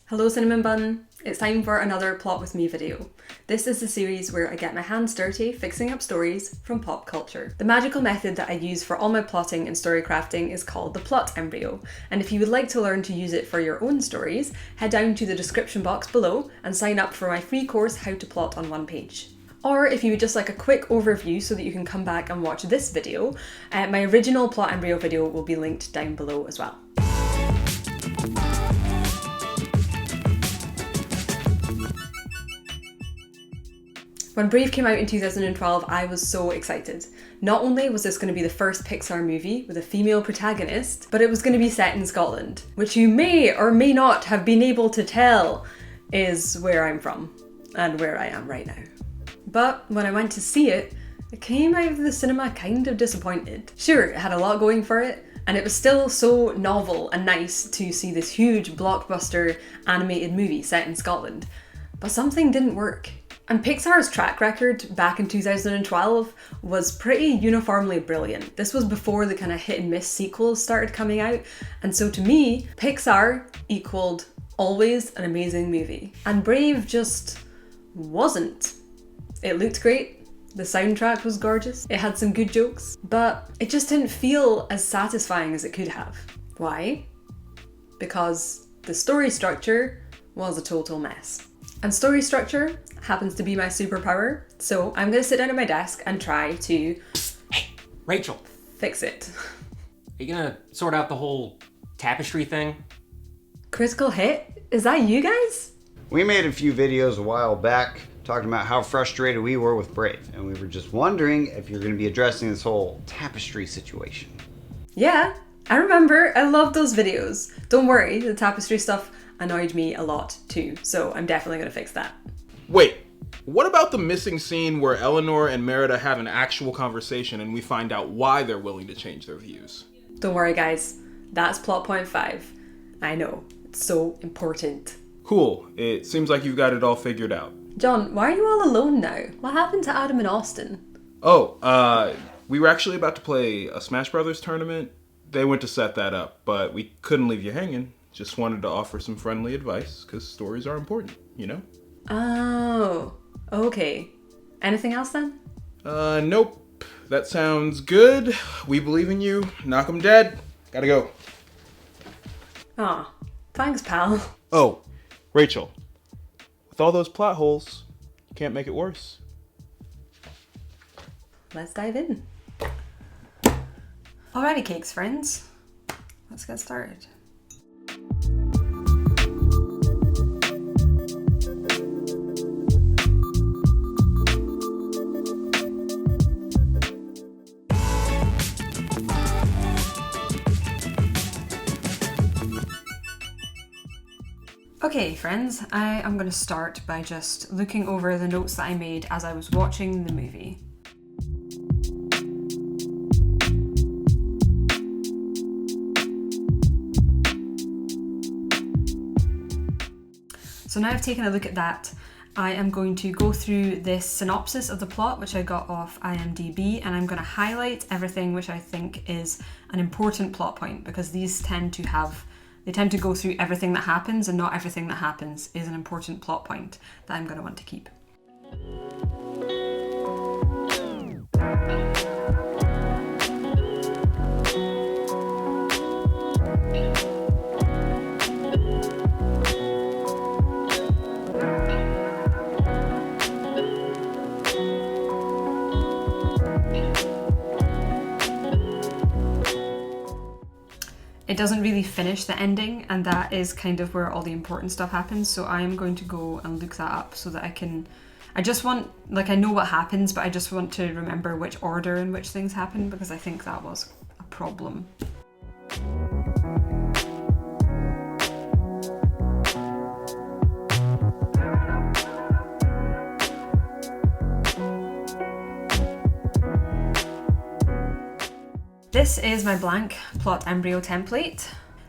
Hello Cinnamon Bun! It's time for another Plot With Me video. This is the series where I get my hands dirty fixing up stories from pop culture. The magical method that I use for all my plotting and story crafting is called the Plot Embryo, and if you would like to learn to use it for your own stories, head down to the description box below and sign up for my free course How to Plot on One Page. Or if you would just like a quick overview so that you can come back and watch this video, my original Plot Embryo video will be linked down below as well. When Brave came out in 2012, I was so excited. Not only was this going to be the first Pixar movie with a female protagonist, but it was going to be set in Scotland, which you may or may not have been able to tell is where I'm from and where I am right now. But when I went to see it, I came out of the cinema kind of disappointed. Sure, it had a lot going for it, and it was still so novel and nice to see this huge blockbuster animated movie set in Scotland, but something didn't work. And Pixar's track record back in 2012 was pretty uniformly brilliant. This was before the kind of hit and miss sequels started coming out, and so to me, Pixar equaled always an amazing movie. And Brave just wasn't. It looked great, the soundtrack was gorgeous, it had some good jokes, but it just didn't feel as satisfying as it could have. Why? Because the story structure was a total mess. And story structure happens to be my superpower, so I'm gonna sit down at my desk and try to... Hey, Rachel! Fix it. Are you gonna sort out the whole tapestry thing? Critical hit? Is that you guys? We made a few videos a while back talking about how frustrated we were with Brave, and we were just wondering if you're gonna be addressing this whole tapestry situation. Yeah, I remember. I loved those videos. Don't worry, the tapestry stuff annoyed me a lot too, so I'm definitely gonna fix that. Wait, what about the missing scene where Eleanor and Merida have an actual conversation and we find out why they're willing to change their views? Don't worry guys, that's plot point 5. I know, it's so important. Cool, it seems like you've got it all figured out. John, why are you all alone now? What happened to Adam and Austin? We were actually about to play a Smash Brothers tournament. They went to set that up, but we couldn't leave you hanging. Just wanted to offer some friendly advice, because stories are important, you know? Oh, okay. Anything else then? Nope. That sounds good. We believe in you. Knock 'em dead. Gotta go. Aw, thanks pal. Oh, Rachel. With all those plot holes, you can't make it worse. Let's dive in. Alrighty cakes friends, let's get started. Okay friends, I am going to start by just looking over the notes that I made as I was watching the movie. So now I've taken a look at that, I am going to go through this synopsis of the plot, which I got off IMDb, and I'm going to highlight everything which I think is an important plot point, because these tend to go through everything that happens, and not everything that happens is an important plot point that I'm going to want to keep. It doesn't really finish the ending, and that is kind of where all the important stuff happens, so I'm going to go and look that up so that I know what happens, but I just want to remember which order in which things happen, because I think that was a problem. This is my blank Plot Embryo template.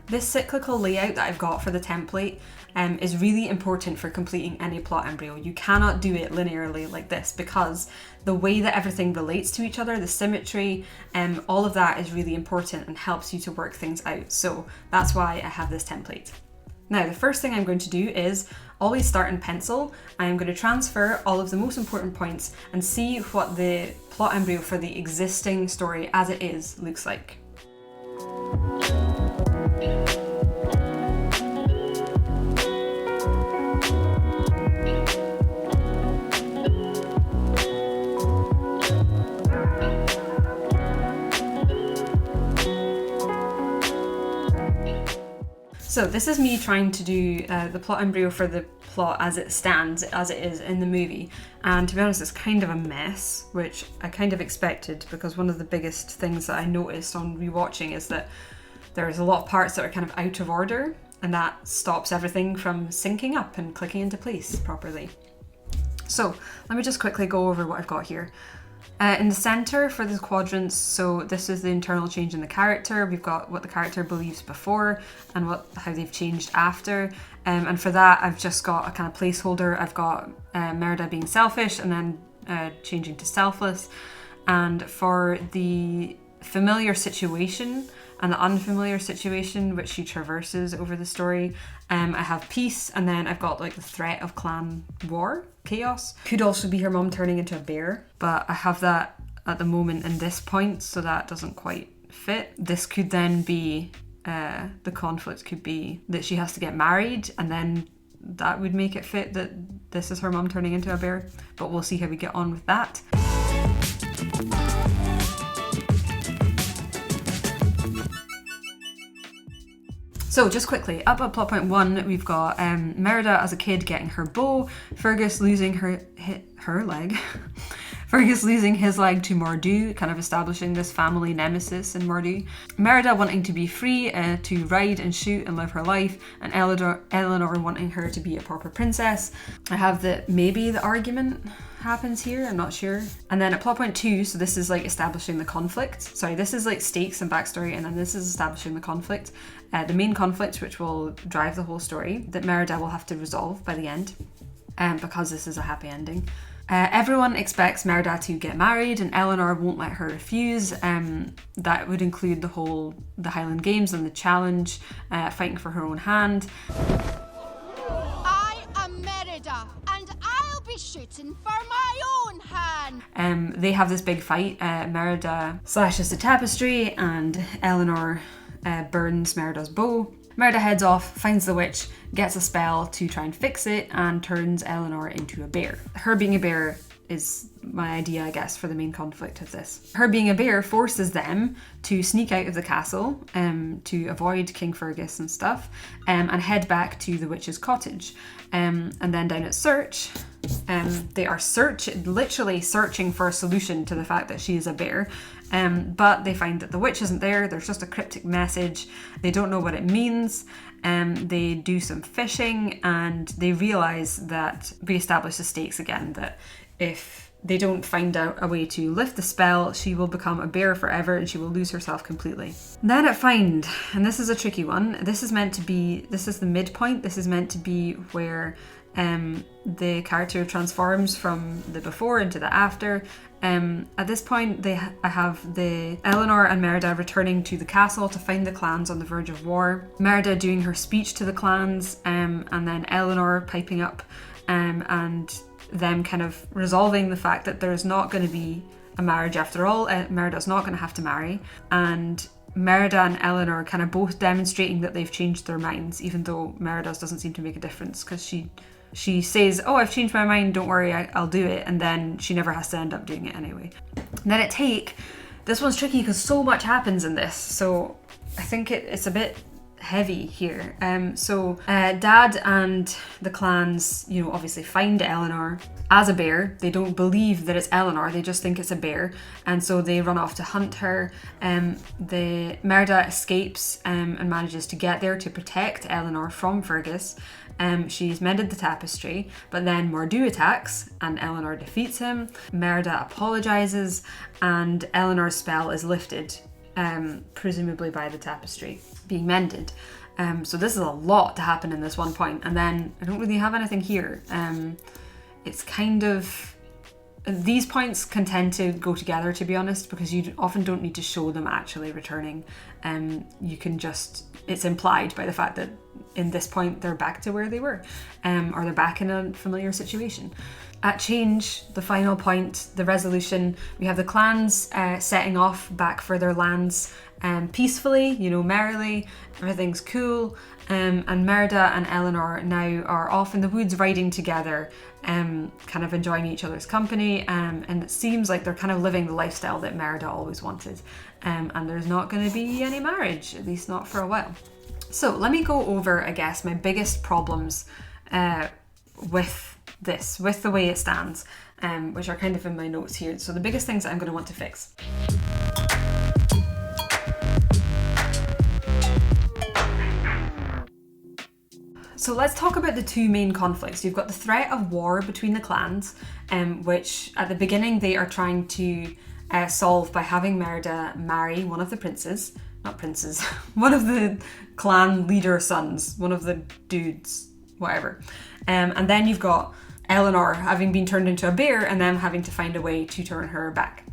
This cyclical layout that I've got for the template is really important for completing any plot embryo. You cannot do it linearly like this because the way that everything relates to each other, the symmetry, all of that is really important and helps you to work things out. So that's why I have this template. Now, the first thing I'm going to do is always start in pencil. I am going to transfer all of the most important points and see what the plot embryo for the existing story as it is looks like. So this is me trying to do the plot embryo for the plot as it stands, as it is in the movie. And to be honest, it's kind of a mess, which I kind of expected, because one of the biggest things that I noticed on rewatching is that there's a lot of parts that are kind of out of order, and that stops everything from syncing up and clicking into place properly. So let me just quickly go over what I've got here. In the center for the quadrants, so this is the internal change in the character. We've got what the character believes before and how they've changed after. And for that, I've just got a kind of placeholder. I've got Merida being selfish and then changing to selfless. And for the familiar situation and the unfamiliar situation which she traverses over the story, I have peace, and then I've got like the threat of clan war, chaos. Could also be her mum turning into a bear, but I have that at the moment in this point, so that doesn't quite fit. This could then be, the conflict could be that she has to get married, and then that would make it fit that this is her mum turning into a bear, but we'll see how we get on with that. So just quickly, up at plot point 1, we've got Merida as a kid getting her bow, Fergus losing her leg, Fergus losing his leg to Mor'du, kind of establishing this family nemesis in Mor'du, Merida wanting to be free to ride and shoot and live her life, and Eleanor wanting her to be a proper princess. I have that maybe the argument happens here, I'm not sure. And then at plot point 2, so this is like establishing the conflict. Sorry, this is like stakes and backstory, and then this is establishing the conflict. The main conflict, which will drive the whole story, that Merida will have to resolve by the end, because this is a happy ending. Everyone expects Merida to get married, and Eleanor won't let her refuse. That would include the Highland Games and the challenge, fighting for her own hand. I am Merida, and I'll be shooting for my own hand. They have this big fight. Merida slashes the tapestry, and Eleanor burns Merida's bow. Merida heads off, finds the witch, gets a spell to try and fix it, and turns Eleanor into a bear. Her being a bear is my idea, I guess, for the main conflict of this. Her being a bear forces them to sneak out of the castle to avoid King Fergus and stuff, and head back to the witch's cottage. And then down at Search, they are literally searching for a solution to the fact that she is a bear. But they find that the witch isn't there. There's just a cryptic message. They don't know what it means. They do some fishing, and they realize that we establish the stakes again, that if they don't find out a way to lift the spell, she will become a bear forever and she will lose herself completely. Then at Find, and this is a tricky one. This is the midpoint. This is meant to be where the character transforms from the before into the after. At this point, I have the Eleanor and Merida returning to the castle to find the clans on the verge of war. Merida doing her speech to the clans, and then Eleanor piping up, and them kind of resolving the fact that there's not going to be a marriage after all. Merida's not going to have to marry, and Merida and Eleanor kind of both demonstrating that they've changed their minds, even though Merida's doesn't seem to make a difference, because she says, oh, I've changed my mind, don't worry, I'll do it, and then she never has to end up doing it anyway. And then at Take, this one's tricky because so much happens in this, so I think it's a bit heavy here. Dad and the clans, obviously find Eleanor as a bear. They don't believe that it's Eleanor, they just think it's a bear, and so they run off to hunt her. Merida escapes and manages to get there to protect Eleanor from Fergus. She's mended the tapestry, but then Mor'du attacks and Eleanor defeats him. Merida apologizes and Eleanor's spell is lifted, presumably by the tapestry being mended. So this is a lot to happen in this one point, and then I don't really have anything here. It's kind of... These points can tend to go together, to be honest, because you often don't need to show them actually returning. You can just... It's implied by the fact that in this point they're back to where they were, or they're back in a familiar situation. At change, the final point, the resolution, we have the clans setting off back for their lands peacefully, merrily, everything's cool, and Merida and Eleanor now are off in the woods riding together, kind of enjoying each other's company, and it seems like they're kind of living the lifestyle that Merida always wanted, and there's not going to be any marriage, at least not for a while. So let me go over, I guess, my biggest problems with the way it stands, which are kind of in my notes here. So the biggest things that I'm going to want to fix. So let's talk about the two main conflicts. You've got the threat of war between the clans, which at the beginning they are trying to solve by having Merida marry one of the princes, one of the clan leader sons, one of the dudes, whatever. And then you've got Eleanor having been turned into a bear and them having to find a way to turn her back.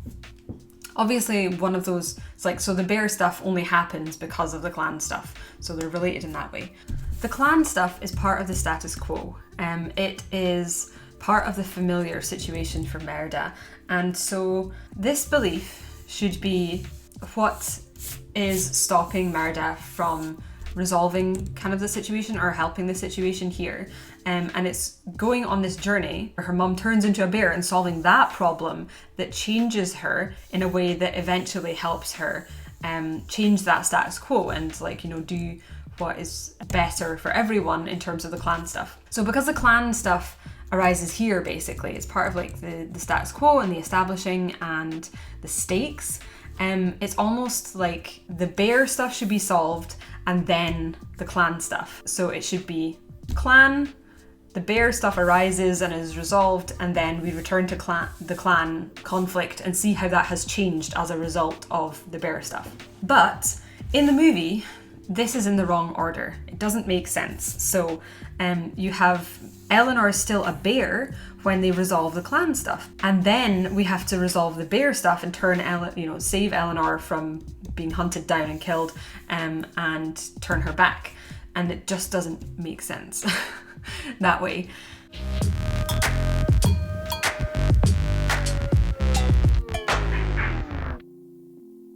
Obviously, one of those, so the bear stuff only happens because of the clan stuff, so they're related in that way. The clan stuff is part of the status quo. It is part of the familiar situation for Merida, and so this belief should be what is stopping Merida from resolving kind of the situation or helping the situation here. And it's going on this journey where her mum turns into a bear and solving that problem that changes her in a way that eventually helps her change that status quo and do what is better for everyone in terms of the clan stuff. So because the clan stuff arises here, basically, it's part of the status quo and the establishing and the stakes. It's almost like the bear stuff should be solved and then the clan stuff. So it should be clan, the bear stuff arises and is resolved, and then we return to the clan conflict and see how that has changed as a result of the bear stuff. But in the movie, this is in the wrong order. It doesn't make sense. So you have Eleanor still a bear when they resolve the clan stuff, and then we have to resolve the bear stuff and turn save Eleanor from being hunted down and killed, and turn her back, and it just doesn't make sense that way.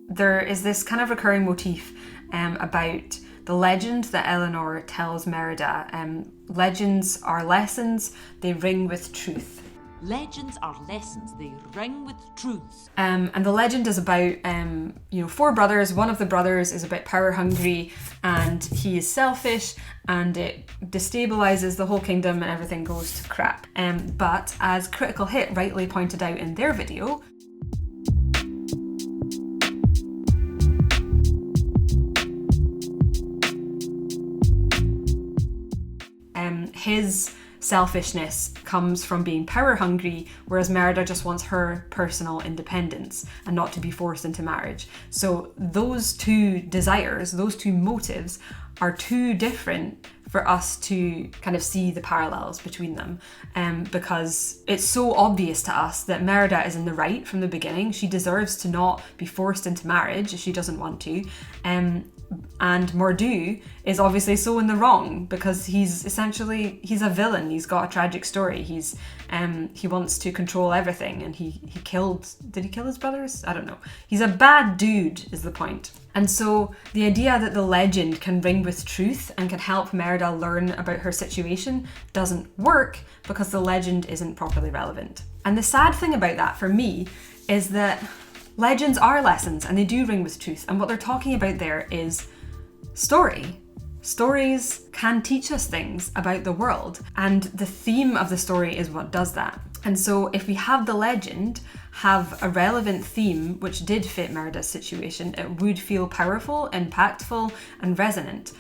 There is this kind of recurring motif about the legend that Eleanor tells Merida. Legends are lessons, they ring with truth. Legends are lessons, they ring with truth. And the legend is about, 4 brothers. One of the brothers is a bit power hungry and he is selfish, and it destabilizes the whole kingdom and everything goes to crap. But as Critical Hit rightly pointed out in their video, his selfishness comes from being power hungry, whereas Merida just wants her personal independence and not to be forced into marriage. So those two desires, those two motives are too different for us to kind of see the parallels between them, because it's so obvious to us that Merida is in the right from the beginning. She deserves to not be forced into marriage if she doesn't want to, and Mordu is obviously so in the wrong because he's a villain. He's got a tragic story. He wants to control everything, and did he kill his brothers? I don't know. He's a bad dude is the point. And so the idea that the legend can ring with truth and can help Merida learn about her situation doesn't work because the legend isn't properly relevant. And the sad thing about that for me is that legends are lessons and they do ring with truth. And what they're talking about there is story. Stories can teach us things about the world, and the theme of the story is what does that. And so if we have the legend have a relevant theme which did fit Merida's situation, it would feel powerful, impactful, and resonant.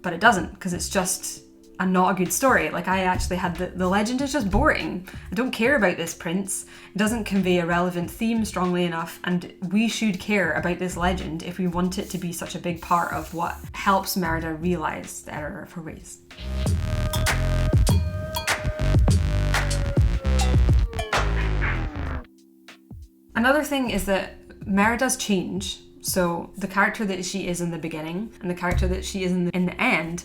But it doesn't, because it's just not a good story. I actually had the legend is just boring. I don't care about this prince. It doesn't convey a relevant theme strongly enough, and we should care about this legend if we want it to be such a big part of what helps Merida realize the error of her ways. Another thing is that Merida's change, so the character that she is in the beginning and the character that she is in the end,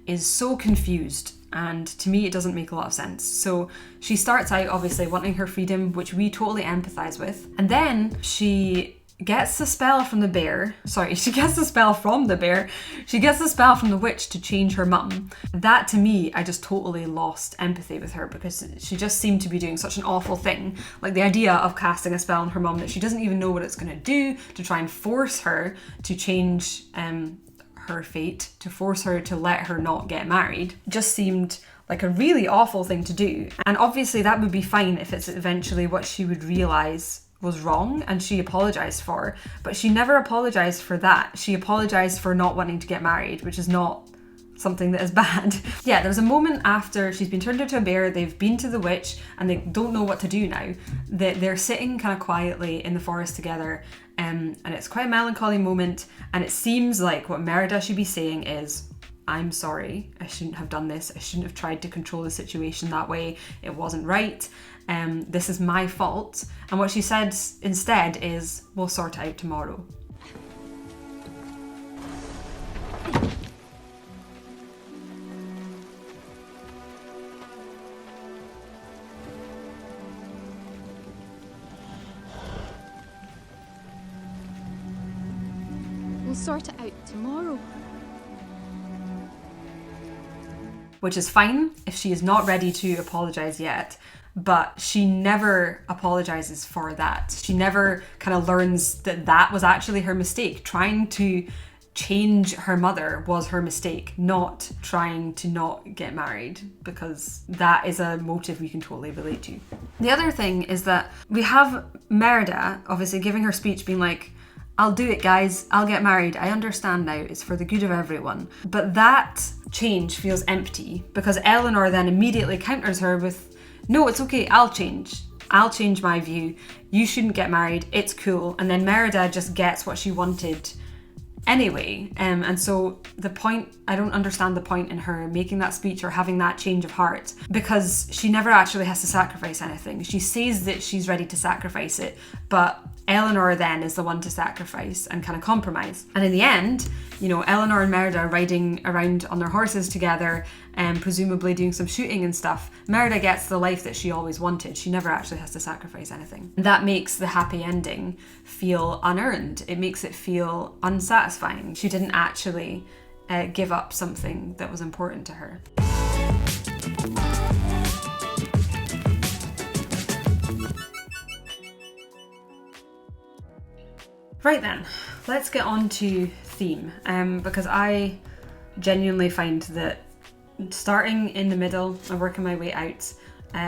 is so confused, and to me it doesn't make a lot of sense. So she starts out obviously wanting her freedom, which we totally empathize with, and then she gets the spell from the bear. She gets the spell from the bear. She gets the spell from the witch to change her mum. That, to me, I just totally lost empathy with her, because she just seemed to be doing such an awful thing. Like the idea of casting a spell on her mum that she doesn't even know what it's going to do, to try and force her to change her fate, to force her to let her not get married, just seemed like a really awful thing to do. And obviously that would be fine if it's eventually what she would realise was wrong and she apologized for, but she never apologized for that. She apologized for not wanting to get married, which is not something that is bad. Yeah, there's a moment after she's been turned into a bear, they've been to the witch and they don't know what to do now. They're sitting kind of quietly in the forest together, and it's quite a melancholy moment, and it seems like what Merida should be saying is, I'm sorry, I shouldn't have done this. I shouldn't have tried to control the situation that way. It wasn't right. This is my fault. And what she said instead is, we'll sort it out tomorrow. We'll sort it out tomorrow. Which is fine if she is not ready to apologise yet, but she never apologises for that. She never kind of learns that that was actually her mistake. Trying to change her mother was her mistake, not trying to not get married, because that is a motive we can totally relate to. The other thing is that we have Merida obviously giving her speech being like, I'll do it, guys. I'll get married. I understand now. It's for the good of everyone. But that change feels empty, because Eleanor then immediately counters her with, no, it's okay. I'll change. I'll change my view. You shouldn't get married. It's cool. And then Merida just gets what she wanted anyway. And so the point, I don't understand the point in her making that speech or having that change of heart, because she never actually has to sacrifice anything. She says that she's ready to sacrifice it, but Eleanor then is the one to sacrifice and kind of compromise. And in the end, you know, Eleanor and Merida are riding around on their horses together and presumably doing some shooting and stuff. Merida gets the life that she always wanted. She never actually has to sacrifice anything. That makes the happy ending feel unearned. It makes it feel unsatisfying. She didn't actually give up something that was important to her. Right then, let's get on to theme, because I genuinely find that starting in the middle and working my way out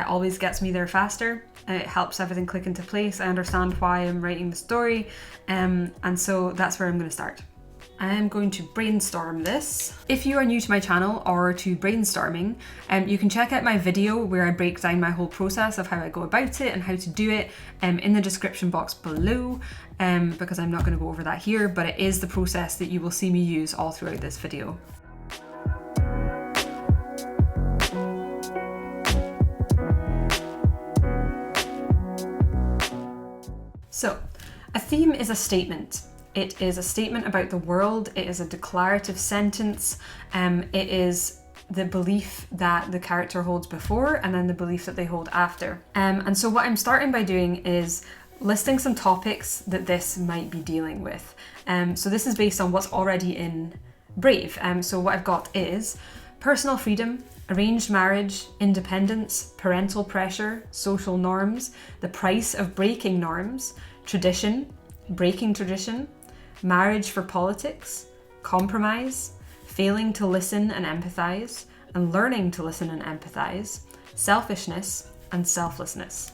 always gets me there faster. It helps everything click into place. I understand why I'm writing the story, and so that's where I'm going to start. I'm going to brainstorm this. If you are new to my channel or to brainstorming, you can check out my video where I break down my whole process of how I go about it and how to do it in the description box below, because I'm not going to go over that here, but it is the process that you will see me use all throughout this video. So, a theme is a statement. It is a statement about the world. It is a declarative sentence. It is the belief that the character holds before and then the belief that they hold after. And so what I'm starting by doing is listing some topics that this might be dealing with. So this is based on what's already in Brave. So what I've got is personal freedom, arranged marriage, independence, parental pressure, social norms, the price of breaking norms, tradition, breaking tradition, marriage for politics, compromise, failing to listen and empathize, and learning to listen and empathize, selfishness, and selflessness.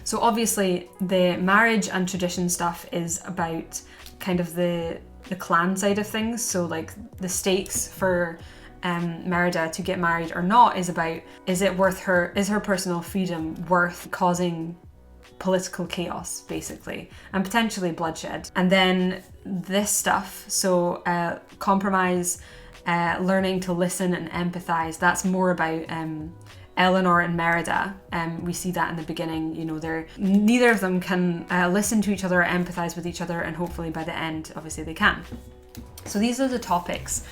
So obviously the marriage and tradition stuff is about kind of the clan side of things. So like the stakes for Merida to get married or not is about, is her personal freedom worth causing political chaos, basically, and potentially bloodshed. And then this stuff, so compromise, learning to listen and empathize, that's more about Eleanor and Merida. We see that in the beginning, you know, neither of them can listen to each other or empathize with each other, and hopefully by the end, obviously they can. So these are the topics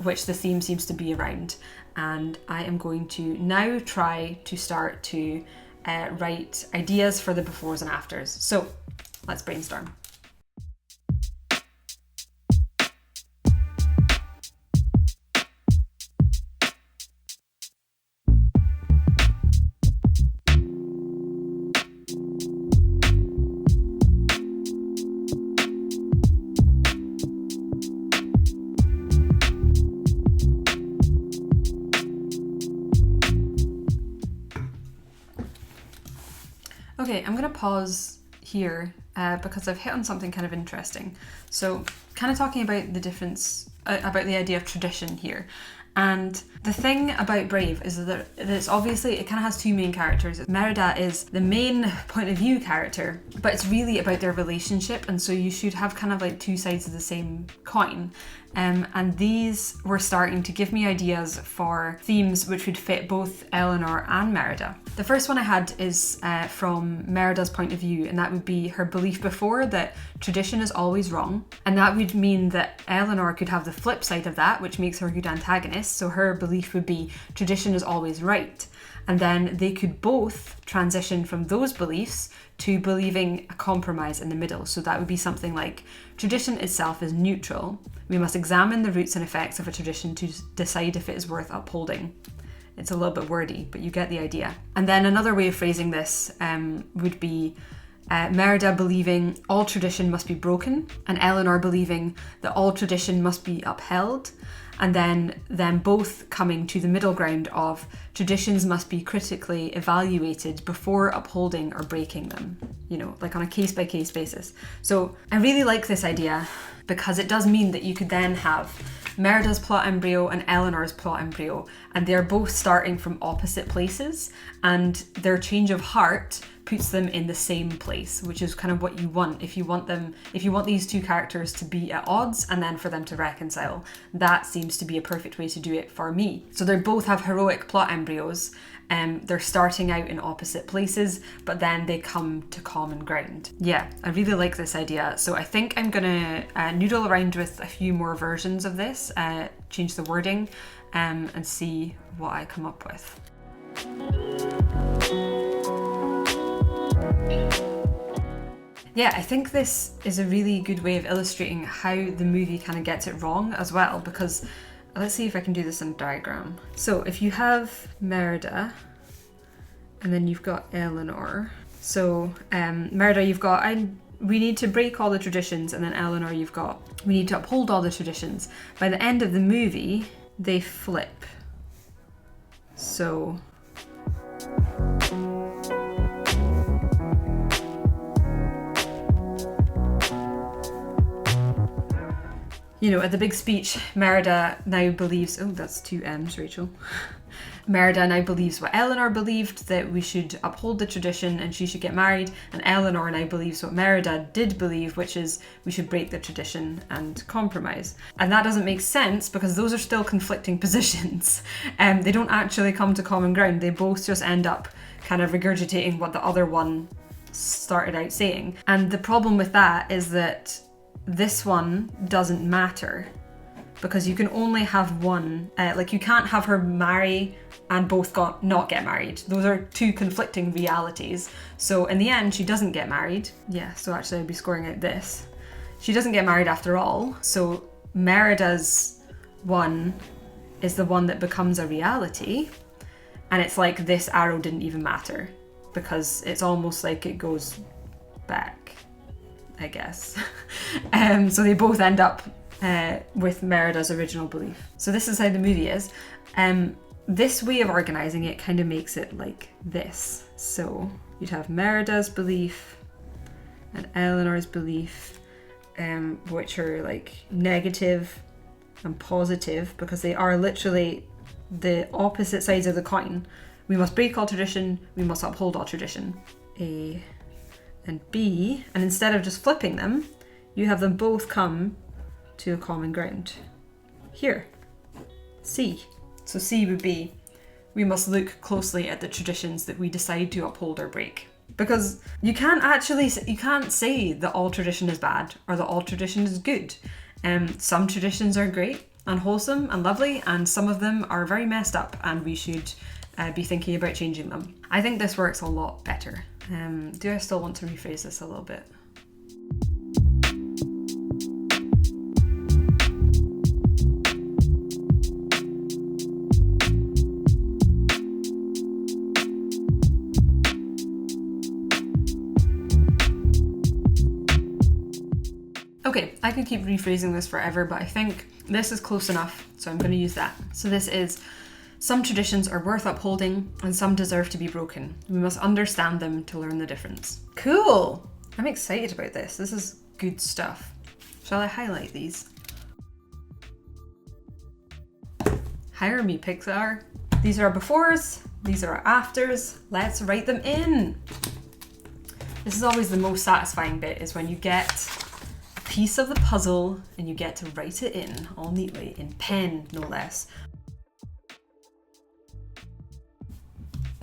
which the theme seems to be around, and I am going to now try to start to write ideas for the befores and afters. So let's brainstorm. Okay, I'm gonna pause here because I've hit on something kind of interesting. So kind of talking about the difference, about the idea of tradition here. And the thing about Brave is that it's obviously, it kind of has two main characters. Merida is the main point of view character, but it's really about their relationship, and so you should have kind of like two sides of the same coin. And these were starting to give me ideas for themes which would fit both Eleanor and Merida. The first one I had is from Merida's point of view, and that would be her belief before that tradition is always wrong. And that would mean that Eleanor could have the flip side of that, which makes her a good antagonist. So her belief would be tradition is always right. And then they could both transition from those beliefs to believing a compromise in the middle. So that would be something like, tradition itself is neutral. We must examine the roots and effects of a tradition to decide if it is worth upholding. It's a little bit wordy, but you get the idea. And then another way of phrasing this would be Merida believing all tradition must be broken, and Eleanor believing that all tradition must be upheld, and then them both coming to the middle ground of traditions must be critically evaluated before upholding or breaking them, you know, like on a case-by-case basis. So I really like this idea because it does mean that you could then have Merida's plot embryo and Eleanor's plot embryo, and they're both starting from opposite places, and their change of heart puts them in the same place, which is kind of what you want. If you want these two characters to be at odds and then for them to reconcile, that seems to be a perfect way to do it for me. So they both have heroic plot embryos. They're starting out in opposite places, but then they come to common ground. Yeah, I really like this idea. So I think I'm gonna noodle around with a few more versions of this, change the wording, and see what I come up with. Yeah, I think this is a really good way of illustrating how the movie kind of gets it wrong as well, because let's see if I can do this in a diagram. So if you have Merida and then you've got Eleanor. So Merida, you've got, we need to break all the traditions, and then Eleanor, you've got, we need to uphold all the traditions. By the end of the movie, they flip. So you know, at the big speech, Merida now believes, oh, that's two M's, Rachel. Merida now believes what Eleanor believed, that we should uphold the tradition and she should get married, and Eleanor now believes what Merida did believe, which is we should break the tradition and compromise. And that doesn't make sense because those are still conflicting positions. They don't actually come to common ground. They both just end up kind of regurgitating what the other one started out saying. And the problem with that is that this one doesn't matter because you can only have one, like you can't have her marry and both not get married. Those are two conflicting realities. So in the end, she doesn't get married. Yeah, so actually I'd be scoring out this. She doesn't get married after all. So Merida's one is the one that becomes a reality. And it's like this arrow didn't even matter because it's almost like it goes back, I guess. So they both end up with Merida's original belief. So this is how the movie is. This way of organizing it kind of makes it like this. So you'd have Merida's belief and Eleanor's belief, which are like negative and positive because they are literally the opposite sides of the coin. We must break all tradition, we must uphold all tradition. A and B, and instead of just flipping them, you have them both come to a common ground. Here, C. So C would be, we must look closely at the traditions that we decide to uphold or break. Because you can't say that all tradition is bad or that all tradition is good. Some traditions are great and wholesome and lovely, and some of them are very messed up, and we should be thinking about changing them. I think this works a lot better. Do I still want to rephrase this a little bit? Okay, I could keep rephrasing this forever, but I think this is close enough, so I'm going to use that. So this is, some traditions are worth upholding and some deserve to be broken. We must understand them to learn the difference. Cool! I'm excited about this. This is good stuff. Shall I highlight these? Hire me, Pixar. These are our befores, these are our afters. Let's write them in. This is always the most satisfying bit, is when you get piece of the puzzle and you get to write it in all neatly, in pen no less.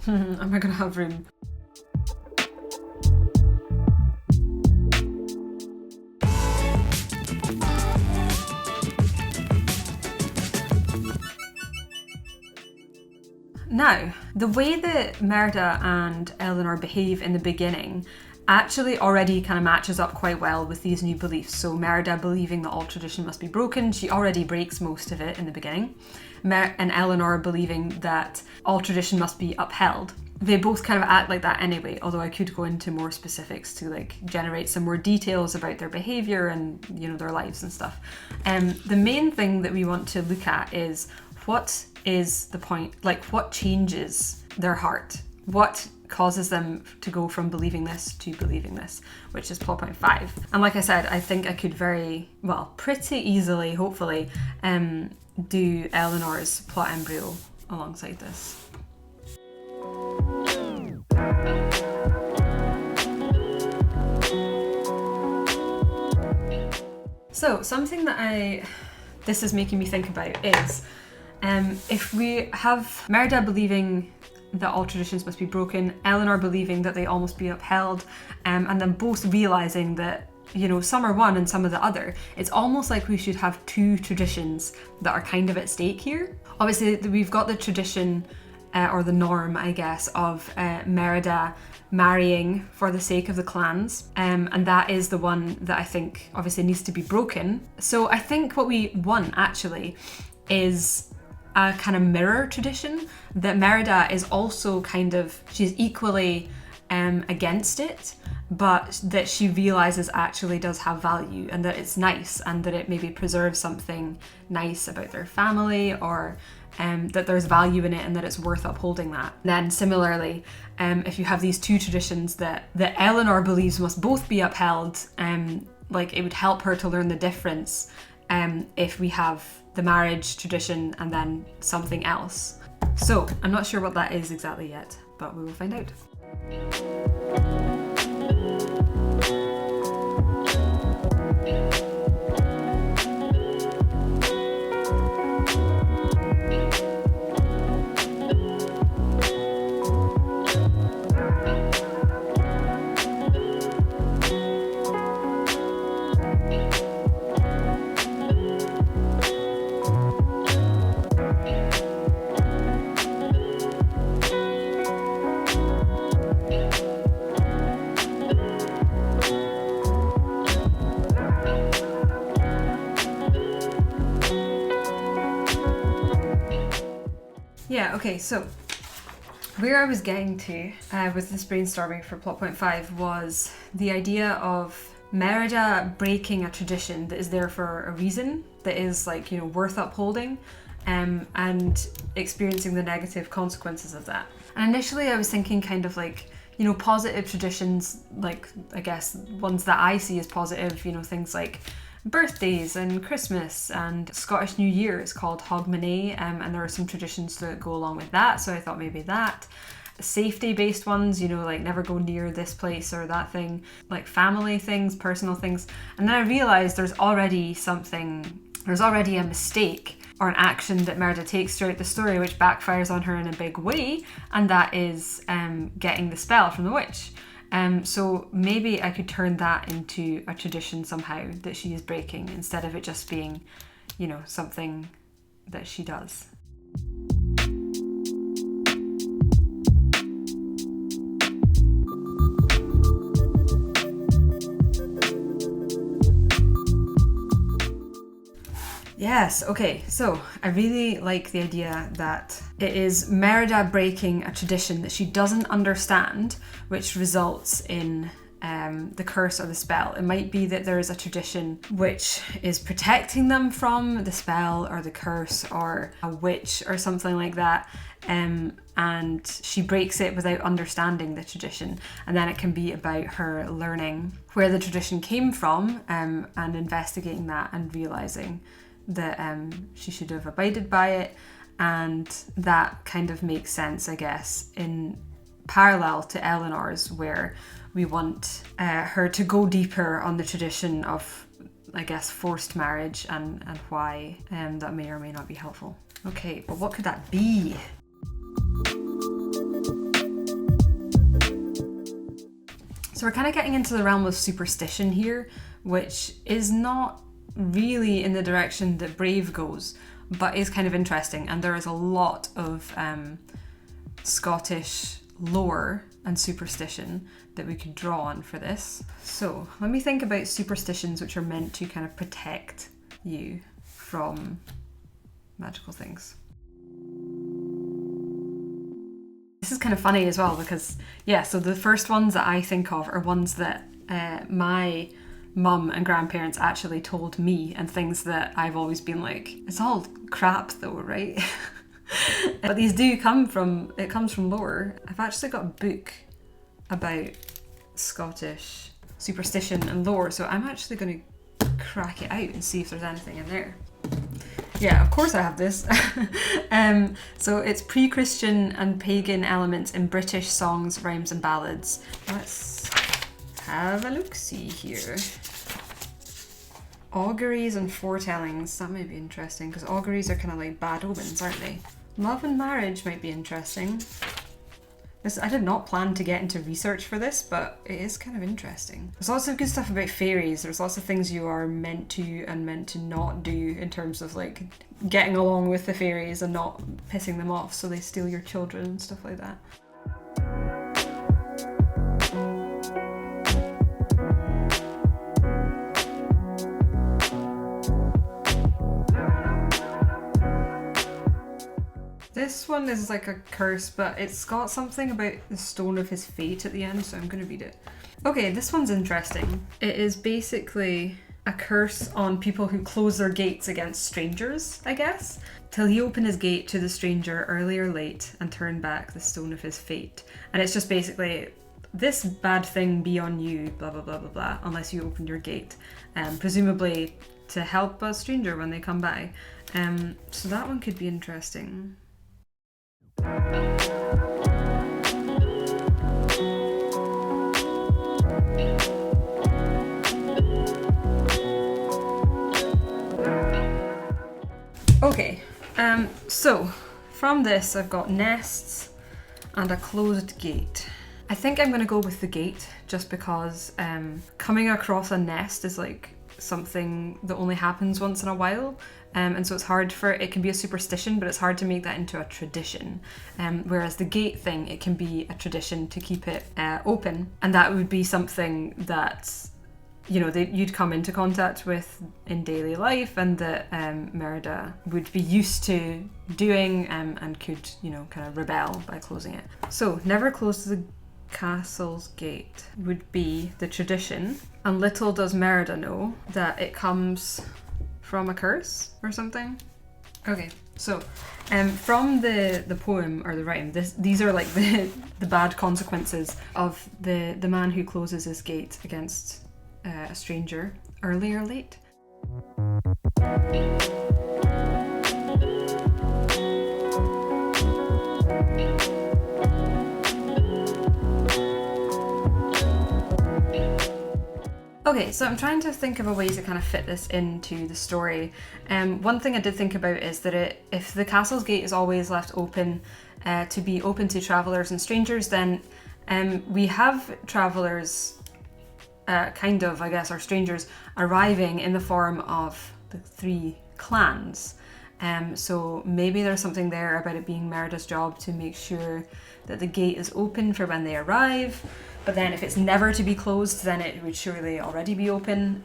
Am I gonna have room? Now, the way that Merida and Eleanor behave in the beginning actually already kind of matches up quite well with these new beliefs. So Merida believing that all tradition must be broken, she already breaks most of it in the beginning. And Eleanor believing that all tradition must be upheld. They both kind of act like that anyway, although I could go into more specifics to like generate some more details about their behavior and, you know, their lives and stuff. The main thing that we want to look at is, what is the point? Like, what changes their heart? What causes them to go from believing this to believing this, which is plot point 5. And like I said, I think I could pretty easily, hopefully, do Eleanor's plot embryo alongside this. So something that this is making me think about is, if we have Merida believing that all traditions must be broken, Eleanor believing that they all must be upheld, and then both realizing that, you know, some are one and some are the other. It's almost like we should have two traditions that are kind of at stake here. Obviously, we've got the tradition, or the norm, I guess, of Merida marrying for the sake of the clans, and that is the one that I think obviously needs to be broken. So I think what we want actually is a kind of mirror tradition, that Merida is also she's equally against it, but that she realizes actually does have value, and that it's nice, and that it maybe preserves something nice about their family, or that there's value in it and that it's worth upholding that. Then similarly, if you have these two traditions that Eleanor believes must both be upheld, like it would help her to learn the difference if we have the marriage tradition and then something else. So I'm not sure what that is exactly yet, but we will find out. Yeah, okay, so where I was getting to with this brainstorming for plot point 5 was the idea of Merida breaking a tradition that is there for a reason, that is like, you know, worth upholding, and experiencing the negative consequences of that. And initially I was thinking kind of like, you know, positive traditions, like I guess ones that I see as positive, you know, things like birthdays and Christmas and Scottish New Year is called Hogmanay, and there are some traditions that go along with that, so I thought maybe that. Safety based ones, you know, like never go near this place or that thing, like family things, personal things. And then I realized there's already a mistake or an action that Merida takes throughout the story which backfires on her in a big way, and that is getting the spell from the witch. So maybe I could turn that into a tradition somehow that she is breaking, instead of it just being, you know, something that she does. Yes, okay, so I really like the idea that it is Merida breaking a tradition that she doesn't understand, which results in the curse or the spell. It might be that there is a tradition which is protecting them from the spell or the curse or a witch or something like that, and she breaks it without understanding the tradition, and then it can be about her learning where the tradition came from, and investigating that and realising that she should have abided by it. And that kind of makes sense, I guess, in parallel to Eleanor's, where we want her to go deeper on the tradition of, I guess, forced marriage and why that may or may not be helpful. Okay, but what could that be? So we're kind of getting into the realm of superstition here, which is not really in the direction that Brave goes, but is kind of interesting. And there is a lot of Scottish lore and superstition that we could draw on for this. So let me think about superstitions which are meant to kind of protect you from magical things. This is kind of funny as well because, yeah, so the first ones that I think of are ones that my mum and grandparents actually told me, and things that I've always been like, it's all crap though, right? But these do come from lore. I've actually got a book about Scottish superstition and lore, so I'm actually going to crack it out and see if there's anything in there. Yeah, of course I have this. So it's pre-Christian and pagan elements in British songs, rhymes and ballads. Let's have a look-see here. Auguries and foretellings, that might be interesting, because auguries are kind of like bad omens, aren't they? Love and marriage might be interesting. I did not plan to get into research for this, but it is kind of interesting. There's lots of good stuff about fairies. There's lots of things you are meant to and meant to not do in terms of like getting along with the fairies and not pissing them off so they steal your children and stuff like that. This one is like a curse, but it's got something about the stone of his fate at the end, so I'm going to read it. Okay, this one's interesting. It is basically a curse on people who close their gates against strangers, I guess. Till he open his gate to the stranger early or late and turn back the stone of his fate. And it's just basically, this bad thing be on you, blah, blah, blah, blah, blah, unless you open your gate. Presumably to help a stranger when they come by. So that one could be interesting. Okay, so from this I've got nests and a closed gate. I think I'm going to go with the gate just because coming across a nest is like something that only happens once in a while, and so it's hard it can be a superstition, but it's hard to make that into a tradition, whereas the gate thing, it can be a tradition to keep it open, and that would be something that, you know, you'd come into contact with in daily life, and that Merida would be used to doing, and could, you know, kind of rebel by closing it. So never close the castle's gate would be the tradition, and little does Merida know that it comes from a curse or something. Okay, so from the poem or the rhyme, these are like the bad consequences of the man who closes his gate against a stranger early or late. Okay, so I'm trying to think of a way to kind of fit this into the story. One thing I did think about is that if the castle's gate is always left open to be open to travellers and strangers, then We have travelers, kind of, I guess, or strangers, arriving in the form of the 3 clans. So maybe there's something there about it being Merida's job to make sure that the gate is open for when they arrive. But then if it's never to be closed, then it would surely already be open.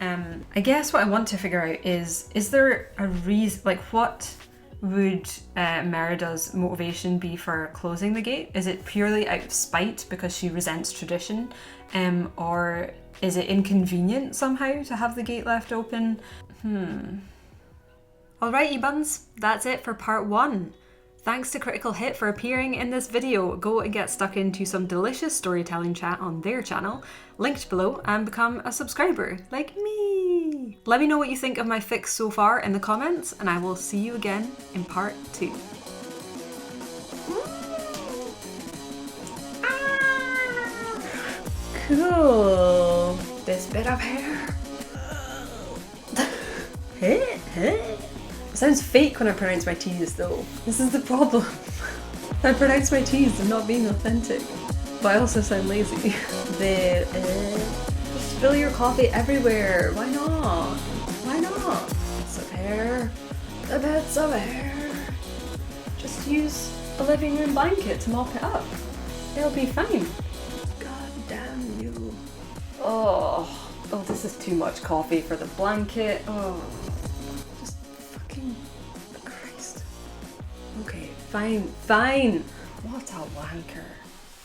I guess what I want to figure out is there a reason, like what would Merida's motivation be for closing the gate? Is it purely out of spite because she resents tradition? Or is it inconvenient somehow to have the gate left open? Alrighty buns, that's it for part 1. Thanks to Critical Hit for appearing in this video. Go and get stuck into some delicious storytelling chat on their channel, linked below, and become a subscriber, like me. Let me know what you think of my fix so far in the comments, and I will see you again in part 2. Cool. This bit of hair. It sounds fake when I pronounce my T's though. This is the problem. I pronounce my T's and not being authentic. But I also sound lazy. Just spill your coffee everywhere. Why not? Why not? Bits of hair. The bits of hair. Just use a living room blanket to mop it up. It'll be fine. God damn you. Oh, this is too much coffee for the blanket. Oh. Christ. Okay, fine. What a wanker.